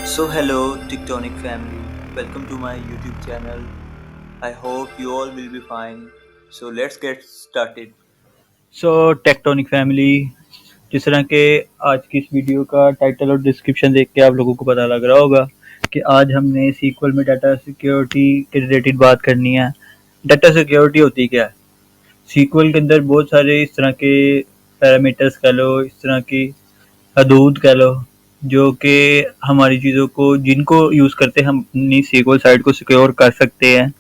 So hello Tectonic family, welcome to my YouTube channel. I hope you all will be fine. So let's get started. So tectonic family, जिस तरह के आज की इस video का title और description देख के आप लोगों को पता लग रहा होगा कि आज हमने सीक्वल में डाटा सिक्योरिटी के रिलेटेड बात करनी है। डाटा सिक्योरिटी होती क्या है? सीक्वल के अंदर बहुत सारे इस तरह के पैरामीटर्स कह लो, इस तरह की हदूद कह लो, जो कि हमारी चीज़ों को जिनको यूज़ करते हम अपनी सीक्वल साइट को सिक्योर कर सकते हैं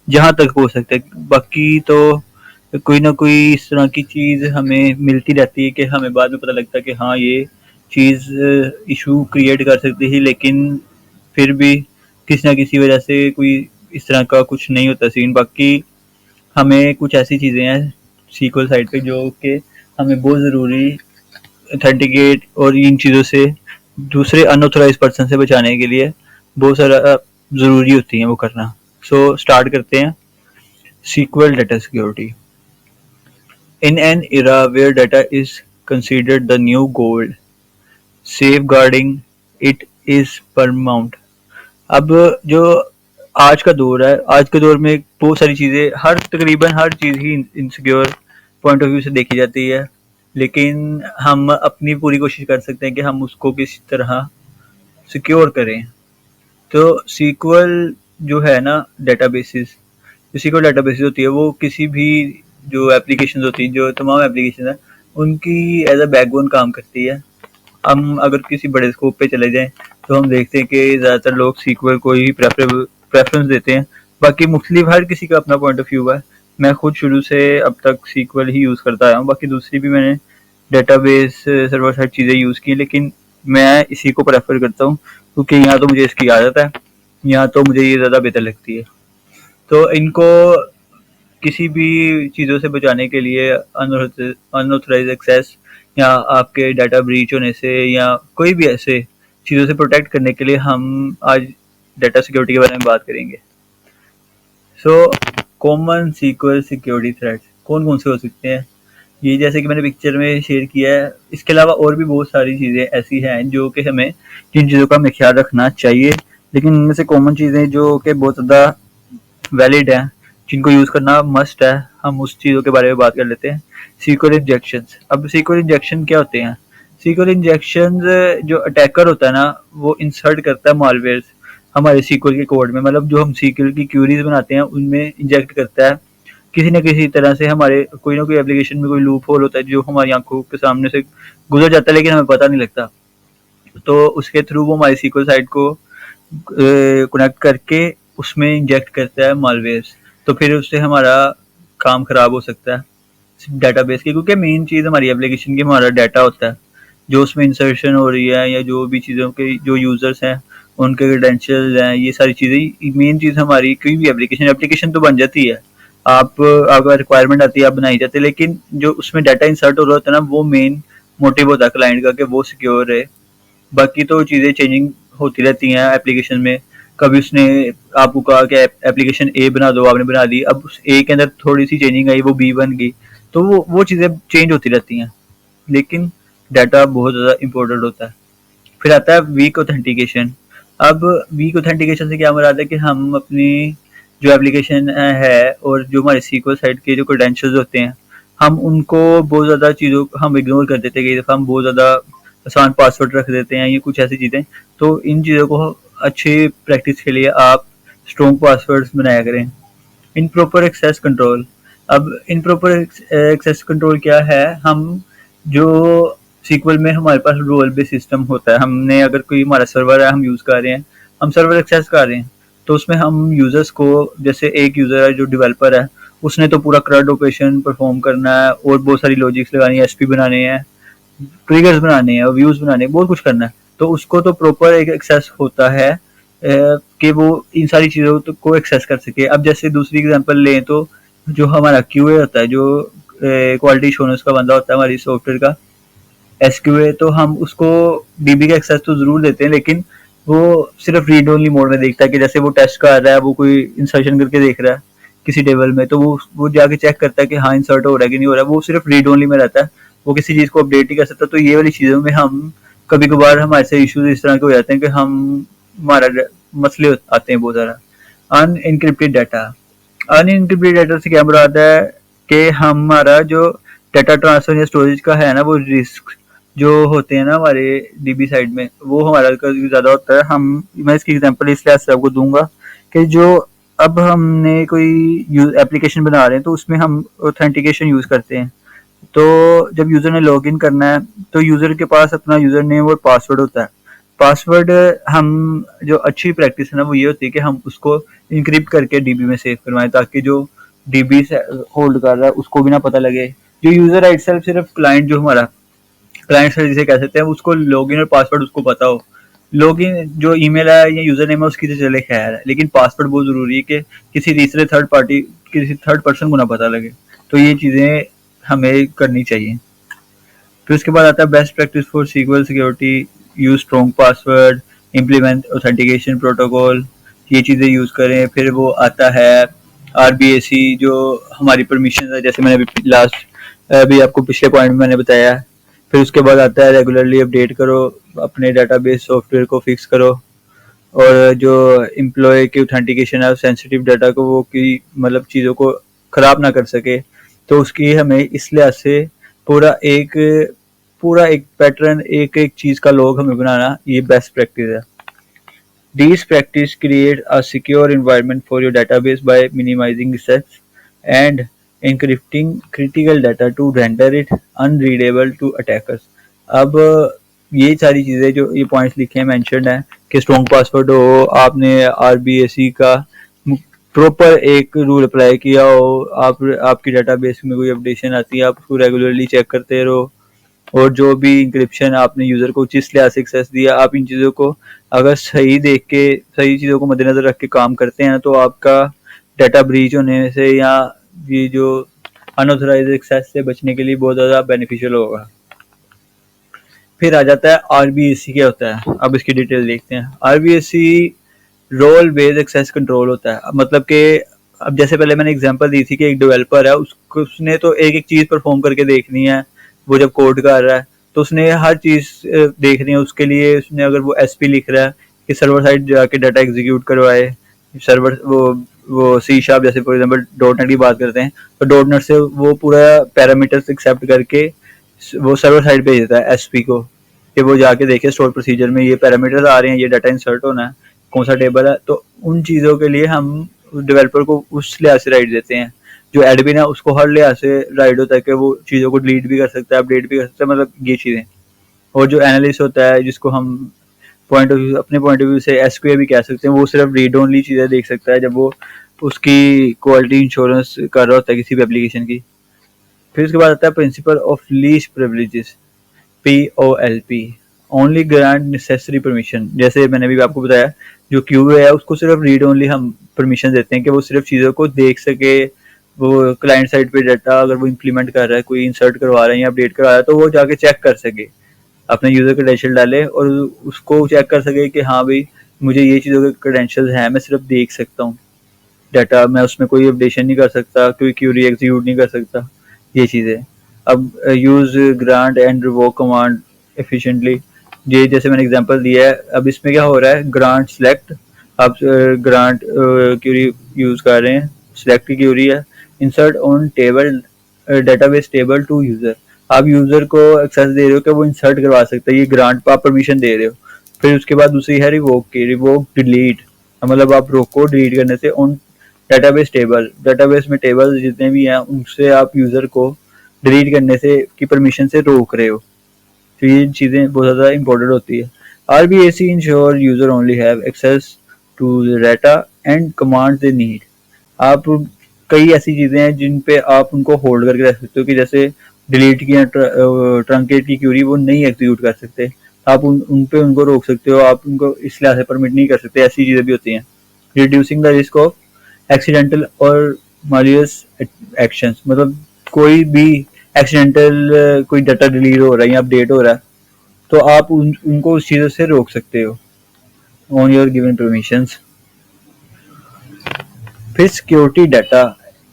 जहाँ तक हो सकता है। बाकी तो कोई ना कोई इस तरह की चीज़ हमें मिलती रहती है कि हमें बाद में पता लगता है कि हाँ, ये चीज़ इशू क्रिएट कर सकती है, लेकिन फिर भी किसी ना किसी वजह से कोई इस तरह का कुछ नहीं होता सीन। बाकी हमें कुछ ऐसी चीज़ें हैं सीक्वल साइट पे जो कि हमें बहुत ज़रूरी ऑथेंटिकेट और इन चीज़ों से दूसरे अनऑथराइज पर्सन से बचाने के लिए बहुत सारा ज़रूरी होती हैं वो करना। सो स्टार्ट करते हैं। SQL data security. In an era where data is considered the new gold, safeguarding it is paramount. अब जो आज का दौर है, आज के दौर में बहुत सारी चीज़ें, तकरीबन हर चीज़ ही इनसिक्योर पॉइंट ऑफ व्यू से देखी जाती है, लेकिन हम अपनी पूरी कोशिश कर सकते हैं कि हम उसको किसी तरह सिक्योर करें। तो सीक्वल जो है ना, डेटाबेसेस, जो सीक्वल डेटाबेसेस होती है वो किसी भी जो एप्लीकेशन होती है, जो तमाम एप्लीकेशन है, उनकी एज अ बैकबोन काम करती है। हम अगर किसी बड़े स्कोप पे चले जाएं तो हम देखते हैं कि ज़्यादातर लोग सीक्वल को ही प्रेफरेंस देते हैं। बाकी मुख्तलिफ हर किसी का अपना पॉइंट ऑफ व्यू है। मैं खुद शुरू से अब तक सीक्वल ही यूज़ करता आया हूँ। बाकी दूसरी भी मैंने डेटाबेस सर्वर साइड चीज़ें यूज़ की, लेकिन मैं इसी को प्रेफर करता हूँ क्योंकि यहाँ तो मुझे इसकी आदत है, यहाँ तो मुझे ये ज़्यादा बेहतर लगती है। तो इनको किसी भी चीज़ों से बचाने के लिए अनऑथराइज एक्सेस या आपके डाटा ब्रीच होने से या कोई भी ऐसे चीज़ों से प्रोटेक्ट करने के लिए हम आज डाटा सिक्योरिटी के बारे में बात करेंगे। So common SQL security threats कौन कौन से हो सकते हैं, ये जैसे कि मैंने पिक्चर में शेयर किया है। इसके अलावा और भी बहुत सारी चीज़ें ऐसी हैं जो कि हमें जिन चीज़ों का हमें ख्याल रखना चाहिए, लेकिन इनमें से कॉमन चीज़ें जो कि बहुत ज़्यादा वैलिड हैं, जिनको यूज़ करना मस्ट है, हम उस चीज़ों के बारे में बात कर लेते हैं। SQL injections. अब सीक्वल इंजेक्शन क्या होते हैं? सीक्वल इंजेक्शन, जो अटैकर होता है ना, वो इंसर्ट करता है मालवेयर हमारे सीक्वल के कोड में, मतलब जो हम सीक्वल की क्यूरीज बनाते हैं उनमें इंजेक्ट करता है किसी न किसी तरह से। हमारे कोई ना कोई एप्लीकेशन में कोई लूप होल होता है जो हमारी आंखों के सामने से गुजर जाता है, लेकिन हमें पता नहीं लगता। तो उसके थ्रू वो हमारी सीक्वल साइट को कनेक्ट करके उसमें इंजेक्ट करता है मालवेयर। तो फिर उससे हमारा काम खराब हो सकता है डाटाबेस की, क्योंकि मेन चीज़ हमारी एप्लीकेशन की हमारा डाटा होता है जो उसमें इंसर्शन हो रही है, या जो भी चीज़ों के जो यूज़र्स हैं उनके क्रेडेंशियल्स हैं, ये सारी चीज़ें मेन चीज़ हमारी। कोई भी एप्लीकेशन तो बन जाती है, आप अगर रिक्वायरमेंट आती है आप बनाई जाती है, लेकिन जो उसमें डाटा इंसर्ट हो रहा होता है ना, वो मेन मोटिव होता है क्लाइंट का कि वो सिक्योर है। बाकी तो चीज़ें चेंजिंग होती रहती हैं एप्लीकेशन में। कभी उसने आपको कहा कि एप्लीकेशन ए बना दो, आपने बना दी, अब उस ए के अंदर थोड़ी सी चेंजिंग आई, वो बी बन गई। तो वो चीज़ें चेंज होती रहती हैं, लेकिन डाटा बहुत ज़्यादा इंपॉर्टेंट होता है। फिर आता है वीक ऑथेंटिकेशन। अब वीक ऑथेंटिकेशन से क्या मुराद है कि हम अपनी जो एप्लीकेशन है और जो हमारे सीक्वल साइट के जो क्रेडेंशियल्स होते हैं, हम उनको बहुत ज़्यादा चीज़ों हम इग्नोर कर देते हैं। कई दफ़ा हम बहुत ज़्यादा आसान पासवर्ड रख देते हैं, ये कुछ ऐसी चीज़ें। तो इन चीज़ों को अच्छी प्रैक्टिस के लिए आप स्ट्रॉन्ग पासवर्ड्स बनाया करें। Improper access control. अब इनप्रॉपर एक्सेस कंट्रोल क्या है? हम जो सीक्वल में हमारे पास रोल बेस्ड सिस्टम होता है, हमने अगर कोई हमारा सर्वर है हम यूज़ कर रहे हैं, हम सर्वर एक्सेस कर रहे हैं, तो उसमें हम यूज़र्स को, जैसे एक यूज़र है जो डेवलपर है, उसने तो पूरा CRUD ऑपरेशन परफॉर्म करना है और बहुत सारी लॉजिक्स लगानी है, एसपी बनाने हैं, ट्रिगर्स बनाने हैं, व्यूज़ बनाने हैं, बहुत कुछ करना है। तो उसको तो प्रॉपर एक एक्सेस होता है कि वो इन सारी चीज़ों को एक्सेस कर सके। अब जैसे दूसरी एग्जांपल लें तो जो हमारा क्यूए होता है, जो क्वालिटी एश्योरेंस का बंदा होता है हमारी सॉफ्टवेयर का, एसक्यूए, तो हम उसको डीबी का एक्सेस तो ज़रूर देते हैं, लेकिन वो सिर्फ रीड ओनली मोड में देखता है कि जैसे वो टेस्ट कर रहा है, वो कोई इंसर्शन करके देख रहा है किसी टेबल में, तो वो जाके चेक करता है कि हाँ इंसर्ट हो रहा है कि नहीं हो रहा है। वो सिर्फ रीड ओनली में रहता है, वो किसी चीज़ को अपडेट नहीं कर सकता। तो ये वाली चीज़ों में हम कभी कभार हमारे से इश्यूज इस तरह के हो जाते हैं कि हम हमारा मसले आते हैं बहुत सारा। अनइनक्रिप्टेड डाटा, अनइनक्रिप्टेड डाटा से क्या मुराद है कि हमारा जो डाटा ट्रांसफर या स्टोरेज का है ना, वो रिस्क जो होते हैं ना हमारे डीबी साइड में, वो हमारा ज़्यादा होता है। मैं इसकी एग्जांपल इसलिए से आपको दूंगा कि जो अब हमने कोई एप्लीकेशन बना रहे हैं तो उसमें हम ऑथेंटिकेशन यूज़ करते हैं। तो जब यूज़र ने लॉगिन करना है तो यूज़र के पास अपना यूज़र नेम और पासवर्ड होता है। पासवर्ड हम जो अच्छी प्रैक्टिस है ना वो ये होती है कि हम उसको इनक्रिप्ट करके डीबी में सेव करवाएं, ताकि जो डीबी से होल्ड कर रहा है उसको भी ना पता लगे। जो यूज़र है इटसेल्फ, सिर्फ क्लाइंट जो हमारा क्लाइंट से जिसे कह सकते हैं, उसको लॉगिन और पासवर्ड उसको पता हो। लॉगिन जो ईमेल है या यूज़र नेम है उसकी तो चले खैर है, लेकिन पासवर्ड बहुत ज़रूरी है कि किसी तीसरे किसी थर्ड पर्सन को ना पता लगे। तो ये चीज़ें हमें करनी चाहिए। फिर उसके बाद आता है best practice for SQL security, use strong password, implement authentication protocol, ये चीज़ें यूज़ करें। फिर वो आता है RBAC जो हमारी परमिशन है, जैसे मैंने अभी आपको पिछले पॉइंट में मैंने बताया। फिर उसके बाद आता है रेगुलरली अपडेट करो, अपने डाटाबेस सॉफ्टवेयर को फिक्स करो, और जो एम्प्लॉय की ऑथेंटिकेशन है सेंसिटिव डाटा को वो की मतलब चीज़ों को ख़राब ना कर सके। तो उसकी हमें इस लिहाज से पूरा एक पूरा एक पैटर्न, एक एक चीज़ का लॉग हमें बनाना, ये बेस्ट प्रैक्टिस है। These practice create a secure environment for your database by minimizing risks and encrypting critical data to render it unreadable to attackers. अब ये सारी चीज़ें जो ये पॉइंट्स लिखे हैं मेंशन्ड है कि स्ट्रॉन्ग पासवर्ड हो, आपने RBAC का प्रॉपर एक रूल अप्लाई किया हो, आपकी डाटाबेस में कोई अपडेशन आती है आप उसको रेगुलरली चेक करते रहो, और जो भी इंक्रिप्शन आपने यूज़र को जिस लिहाज से एक्सेस दिया, आप इन चीज़ों को अगर सही देख के सही चीज़ों को मद्देनज़र रख के काम करते हैं तो आपका डाटा ब्रीच होने से या ये जो अनऑथराइज्ड एक्सेस से बचने के लिए बहुत ज़्यादा बेनिफिशियल होगा। फिर आ जाता है RBAC क्या होता है। अब इसकी डिटेल देखते हैं। RBAC role based access control होता है। मतलब कि अब जैसे पहले मैंने एग्जांपल दी थी कि एक डेवलपर है, उसने तो एक एक चीज़ परफॉर्म करके देखनी है। वो जब कोड कर रहा है तो उसने हर चीज़ देखनी है। उसके लिए उसने अगर वो SP लिख रहा है कि सर्वर साइड जाके डाटा एग्जीक्यूट करवाए, सर्वर वो C#, जैसे फॉर एग्जांपल .NET की बात करते हैं तो .NET से वो पूरा पैरामीटर्स एक्सेप्ट करके वो सर्वर साइड भेज देता है SP को, कि वो जाके देखे स्टोर प्रोसीजर में ये पैरामीटर्स आ रहे हैं, ये डाटा इंसर्ट होना है, कौन सा टेबल है। तो उन चीज़ों के लिए हम डेवलपर को उस लिहाज से राइट देते हैं। जो एडमिन है उसको हर लिहाज से राइट होता है कि वो चीज़ों को डिलीट भी कर सकता है, अपडेट भी कर सकता है, मतलब ये चीज़ें। और जो एनालिस्ट होता है, जिसको हम अपने पॉइंट ऑफ व्यू से SQA भी कह सकते हैं, वो सिर्फ रीड ओनली चीज़ें देख सकता है जब वो उसकी क्वालिटी इंश्योरेंस कर रहा होता है किसी भी एप्लीकेशन की। फिर उसके बाद आता है principle of least privileges, POLP, only grant necessary permission. जैसे मैंने भी आपको बताया, जो QA है उसको सिर्फ रीड ओनली हम परमिशन देते हैं कि वो सिर्फ चीज़ों को देख सके। वो क्लाइंट साइड पे डाटा अगर वो इम्प्लीमेंट कर रहा है, कोई इंसर्ट करवा रहा है या अपडेट करवा रहा है, तो वो जाके चेक कर सके, अपने यूज़र क्रेडेंशियल डाले और उसको चेक कर सके कि हाँ भाई मुझे ये चीज़ों के क्रेडेंशियल्स हैं, मैं सिर्फ देख सकता हूँ डाटा, मैं उसमें कोई अपडेशन नहीं कर सकता, कोई क्यूरी एग्जीक्यूट नहीं कर सकता, ये चीज़ें। अब use grant and revoke command efficiently, ये जैसे मैंने एग्जांपल दिया है। अब इसमें क्या हो रहा है, ग्रांट सेलेक्ट, आप ग्रांट क्यूरी यूज़ कर रहे हैं, सेलेक्ट की क्यूरी है, insert on table database table to user, आप यूज़र को एक्सेस दे रहे हो कि वो इंसर्ट करवा सकते हैं, ये ग्रांट पर आप परमिशन दे रहे हो। फिर उसके बाद दूसरी है रिवोक की, रिवोक डिलीट, मतलब आप रोको डिलीट करने से। ऑन डेटाबेस टेबल, डेटाबेस में टेबल जितने भी हैं उनसे आप यूज़र को डिलीट करने से की परमिशन से रोक रहे हो। तो ये चीज़ें बहुत ज़्यादा इंपॉर्टेंट होती है। RBAC ensure user only have access to data and command they need. आप कई ऐसी चीज़ें हैं जिन पे आप उनको होल्ड करके रख सकते हो कि जैसे डिलीट की या ट्रंकेट की क्यूरी वो नहीं एग्जीक्यूट कर सकते, आप उन पे उनको रोक सकते हो, आप उनको इस लिहाज से परमिट नहीं कर सकते, ऐसी चीज़ें भी होती हैं। Reducing the risk of accidental और मालियस एक्शंस, मतलब कोई भी एक्सीडेंटल कोई डाटा डिलीट हो रहा है या अपडेट हो रहा है तो आप उनको उस चीज़ों से रोक सकते हो ऑन योर गिवन परमिशंस। फिर सिक्योरिटी डाटा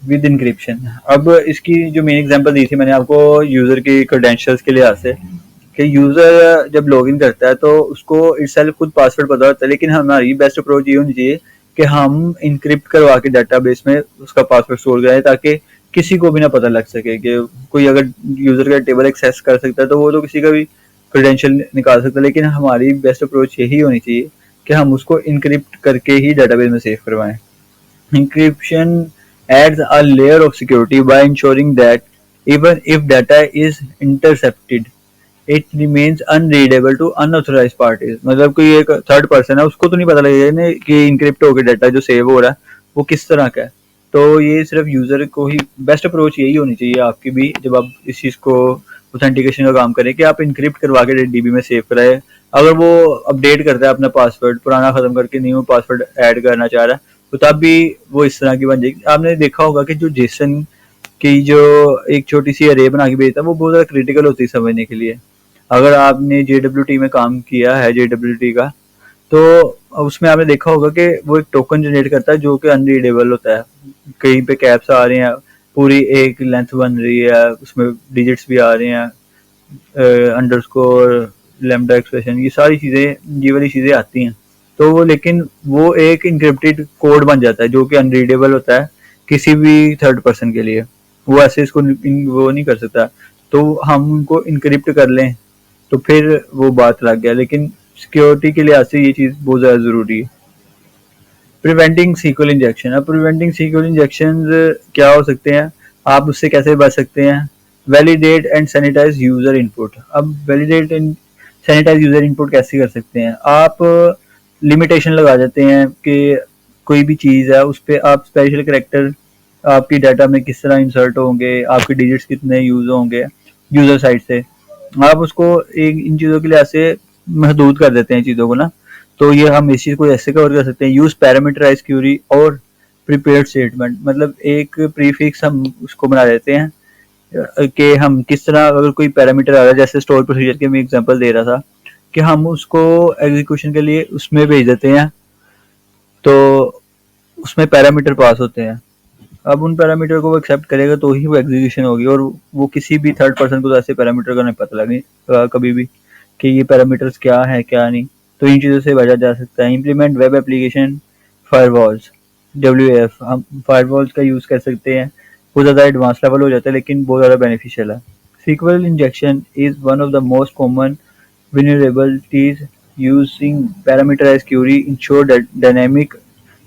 विद इंक्रिप्शन। अब इसकी जो मेन एग्जांपल दी थी मैंने आपको यूज़र की क्रेडेंशियल्स के लिहाज से, कि यूज़र जब लॉगिन करता है तो उसको इटसेल्फ खुद पासवर्ड पता होता है, लेकिन हमारी बेस्ट अप्रोच ये होनी चाहिए कि हम इनक्रिप्ट करवा के डेटाबेस में उसका पासवर्ड स्टोर करें, ताकि किसी को भी ना पता लग सके कि कोई अगर यूज़र का टेबल एक्सेस कर सकता है तो वो तो किसी का भी क्रेडेंशियल निकाल सकता है। लेकिन हमारी बेस्ट अप्रोच यही होनी चाहिए कि हम उसको इनक्रिप्ट करके ही डेटाबेस में सेव करवाएं। Encryption adds a layer of security by ensuring that even if data is intercepted, it remains unreadable to unauthorized parties। मतलब कोई एक थर्ड पर्सन है, उसको तो नहीं पता लगेगा ना कि इनक्रिप्ट होकर डाटा जो सेव हो रहा है वो किस तरह का है। तो ये सिर्फ यूज़र को ही बेस्ट अप्रोच यही होनी चाहिए आपकी भी, जब आप इस चीज़ को ऑथेंटिकेशन का काम करें, कि आप इनक्रिप्ट करवा के डीबी में सेव कराए। अगर वो अपडेट करता है अपना पासवर्ड, पुराना ख़त्म करके न्यू पासवर्ड ऐड करना चाह रहा है, तो तब भी वो इस तरह की बन जाएगी। आपने देखा होगा कि जो जेसन की जो एक छोटी सी अरे बना के भेजता है वो बहुत ज़्यादा क्रिटिकल होती है समझने के लिए। अगर आपने JWT में काम किया है, JWT का, तो उसमें आपने देखा होगा कि वो एक टोकन जनरेट करता है जो कि अनरीडेबल होता है। कहीं पे कैप्स आ रहे हैं, पूरी एक लेंथ बन रही है, उसमें डिजिट्स भी आ रहे हैं, अंडरस्कोर, लैम्डा एक्सप्रेशन, ये सारी चीज़ें, ये वाली चीज़ें आती हैं। तो वो, लेकिन वो एक इनक्रिप्टेड कोड बन जाता है जो कि अनरीडेबल होता है किसी भी थर्ड पर्सन के लिए। वो ऐसे इसको वो नहीं कर सकता। तो हम उनको इनक्रिप्ट कर लें तो फिर वो बात लग गया, लेकिन सिक्योरिटी के लिहाज से ये चीज़ बहुत ज़्यादा ज़रूरी है। Preventing SQL injection. अब प्रिवेंटिंग सीक्वल इंजेक्शन क्या हो सकते हैं, आप उससे कैसे बच सकते हैं? Validate and sanitise user input. अब validate and sanitise user input कैसे कर सकते हैं? आप लिमिटेशन लगा देते हैं कि कोई भी चीज़ है उस पर आप स्पेशल करेक्टर आपकी डाटा में किस तरह इंसर्ट होंगे, आपके डिजिट्स कितने यूज़ होंगे यूज़र साइड से, आप उसको एक इन चीज़ों के लिए ऐसे महदूद कर देते हैं चीज़ों को ना। तो ये हम इस चीज़ को ऐसे कवर कर सकते हैं, यूज़ पैरामीटराइज क्यूरी और प्रीपेयर्ड स्टेटमेंट। मतलब एक प्रीफिक्स हम उसको बना देते हैं कि हम किस तरह, अगर कोई पैरामीटर आ रहा है, जैसे स्टोर प्रोसीजर के मैं एग्जांपल दे रहा था, कि हम उसको एग्जीक्यूशन के लिए उसमें भेज देते हैं, तो उसमें पैरामीटर पास होते हैं। अब उन पैरामीटर को वो एक्सेप्ट करेगा तो ही वो एग्जीक्यूशन होगी, और वो किसी भी थर्ड पर्सन को तो ऐसे पैरामीटर का नहीं पता लगे कभी भी कि ये पैरामीटर्स क्या है क्या नहीं। तो इन चीज़ों से बचा जा सकता है। Implement web application firewalls, WAF। हम फायरवॉल्स का यूज़ कर सकते हैं, बहुत ज़्यादा एडवांस लेवल हो जाता है लेकिन बहुत ज़्यादा बेनिफिशियल है। SQL injection is one of the most common vulnerabilities using parameterized query ensure that dynamic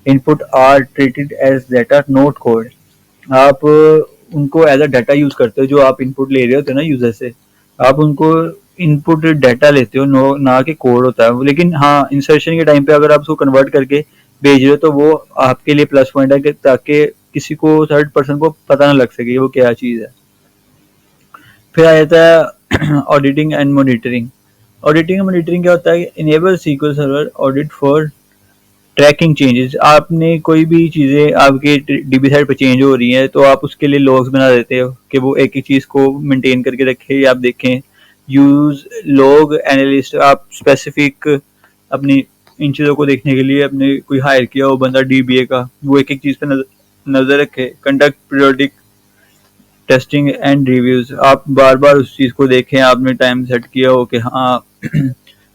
input are treated as data not code। आप उनको एज अ डाटा यूज करते हो, जो आप इनपुट ले रहे होते हो ना यूजर से, आप उनको इनपुट डाटा लेते हो, ना कि कोड होता है वो। लेकिन हाँ, इंसर्शन के टाइम पे अगर आप उसको कन्वर्ट करके भेज रहे हो तो वो आपके लिए प्लस पॉइंट है, ताकि किसी को थर्ड पर्सन को पता ना लग सके वो क्या चीज़ है। फिर आ जाता है auditing and monitoring. Auditing and monitoring क्या होता है? Enable SQL server audit for tracking changes. आपने कोई भी चीज़ें आपके डीबी साइड पर चेंज हो रही हैं तो आप उसके लिए लॉग्स बना देते हो कि वो एक ही चीज़ को मेंटेन करके रखे या आप देखें। Use log analyst. आप स्पेसिफिक अपनी इन चीज़ों को देखने के लिए अपने कोई हायर किया हो बंदा DBA का, वो एक एक चीज़ पर नज़र रखे। Conduct periodic testing and reviews. आप बार बार उस चीज़ को देखें, आपने टाइम सेट किया हो कि हाँ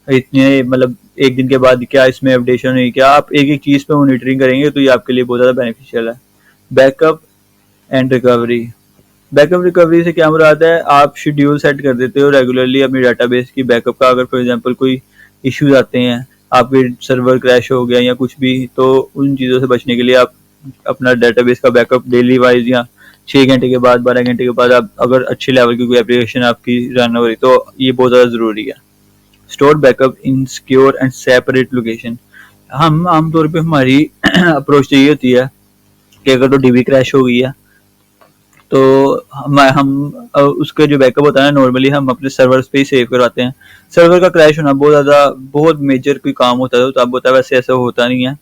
इतने, मतलब एक दिन के बाद क्या इसमें अपडेशन हुई, क्या आप एक एक चीज़ पे मॉनिटरिंग करेंगे तो ये आपके लिए बहुत ज़्यादा बेनिफिशियल है। Backup and recovery. Backup recovery से क्या मुराद है? आप शेड्यूल सेट कर देते हो रेगुलरली अपनी डाटाबेस की बैकअप का। अगर फॉर एग्जांपल कोई इश्यूज आते हैं, आपके सर्वर क्रैश हो गया या कुछ भी, तो उन चीज़ों से बचने के लिए आप अपना डाटाबेस का बैकअप डेली वाइज या 6 घंटे के बाद, 12 घंटे के बाद, आप अगर अच्छे लेवल की कोई एप्लीकेशन आपकी रन हो रही तो ये बहुत ज़्यादा ज़रूरी है। Store backup in secure and separate location. हम आमतौर पे हमारी अप्रोच यही होती है कि अगर तो DB क्रैश हो गई है तो हम उसका जो बैकअप होता है ना, नॉर्मली हम अपने सर्वर्स पे ही सेव करवाते हैं। सर्वर का क्रैश होना बहुत ज़्यादा, बहुत मेजर कोई काम होता है तो तब होता है, वैसे ऐसा होता नहीं है।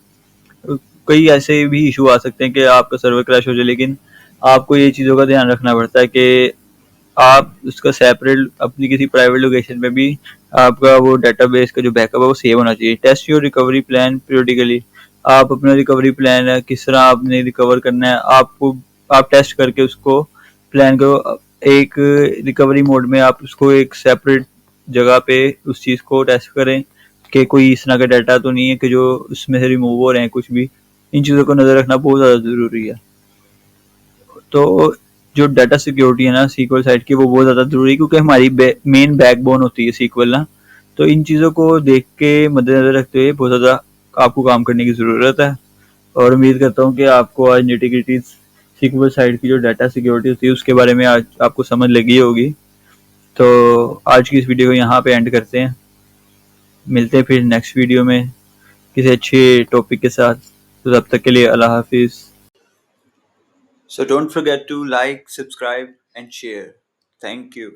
कई ऐसे भी इशू आ सकते हैं कि आपका सर्वर क्रैश हो जाए, लेकिन आपको ये चीज़ों का ध्यान रखना पड़ता है कि आप उसका सेपरेट अपनी किसी प्राइवेट लोकेशन पे भी आपका वो डाटाबेस का जो बैकअप है वो सेव होना चाहिए। Test your recovery plan periodically. आप अपना रिकवरी प्लान है, किस तरह आपने रिकवर करना है, आपको आप टेस्ट करके उसको प्लान को एक रिकवरी मोड में आप उसको एक सेपरेट जगह पे उस चीज़ को टेस्ट करें कि कोई इस तरह का डाटा तो नहीं है कि जो उसमें से रिमूव हो रहे हैं कुछ भी। इन चीज़ों को नज़र रखना बहुत ज़्यादा ज़रूरी है। तो जो डाटा सिक्योरिटी है ना सीक्वल साइड की, वो बहुत ज़्यादा ज़रूरी है क्योंकि हमारी मेन बैकबोन होती है सीक्वल ना। तो इन चीज़ों को देख के मद्देनज़र रखते हुए बहुत ज़्यादा आपको काम करने की ज़रूरत है। और उम्मीद करता हूँ कि आपको आज निटी-ग्रिटीज़ सीक्वल साइड की जो डाटा सिक्योरिटी होती है उसके बारे में आज आपको समझ लगी होगी। तो आज की इस वीडियो को यहाँ पे एंड करते हैं। मिलते हैं फिर नेक्स्ट वीडियो में किसी अच्छे टॉपिक के साथ। तो तब तक के लिए अल्लाह हाफिज़। So don't forget to like, subscribe and share. Thank you.